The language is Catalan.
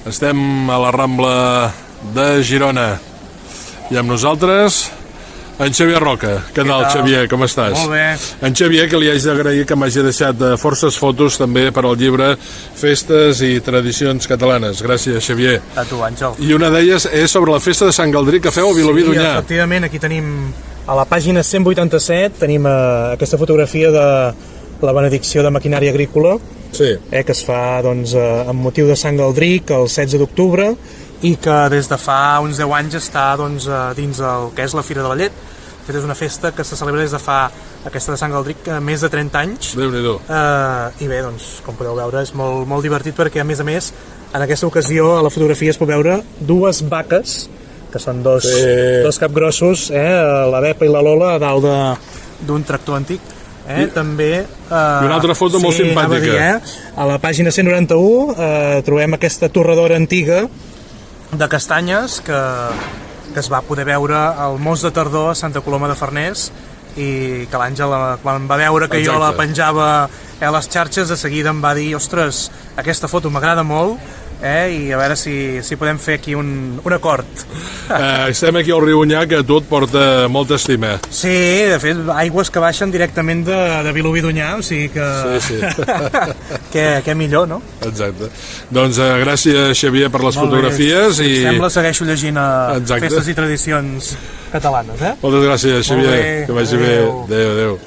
Estem a la Rambla de Girona i amb nosaltres en Xavier Roca. Què tal, Xavier? Com estàs? Molt bé. En Xavier, que li haig d'agrair que m'hagi deixat forces fotos també per al llibre Festes i Tradicions Catalanes. Gràcies, Xavier. A tu, Àngel. I una d'elles és sobre la festa de Sant Galdric que feu a Vilobí d'Onyar. Sí, efectivament, aquí tenim a la pàgina 187 tenim aquesta fotografia de la benedicció de maquinària agrícola, Sí. que es fa doncs, amb motiu de Sant Galdric el 16 d'octubre i que des de fa uns 10 anys està doncs, dins el que és la Fira de la Llet. De fet, és una festa que se celebra des de fa, aquesta de Sant Galdric, més de 30 anys. Déu-n'hi-do. I bé, doncs, com podeu veure, és molt, molt divertit perquè, a més, en aquesta ocasió a la fotografia es pot veure dues vaques, que són dos capgrossos, la Bepa i la Lola, a dalt d'un tractor antic. També, I una altra foto molt simpàtica. A la pàgina 191 trobem aquesta torradora antiga de castanyes que es va poder veure al Mos de Tardor a Santa Coloma de Farners i que l'Àngel, quan va veure que jo la penjava a les xarxes, de seguida em va dir: ostres, aquesta foto m'agrada molt, i a veure si podem fer aquí un acord. Estem aquí al riu Onyar, que a tu et porta molta estima. Sí, de fet, aigües que baixen directament de Vilobí d'Onyar, o sigui que... Sí. Què millor, no? Exacte. Doncs gràcies, Xavier, per les fotografies. Si et sembla, segueixo llegint Exacte. Festes i Tradicions Catalanes, Moltes gràcies, Xavier. Que vagi bé. Adéu.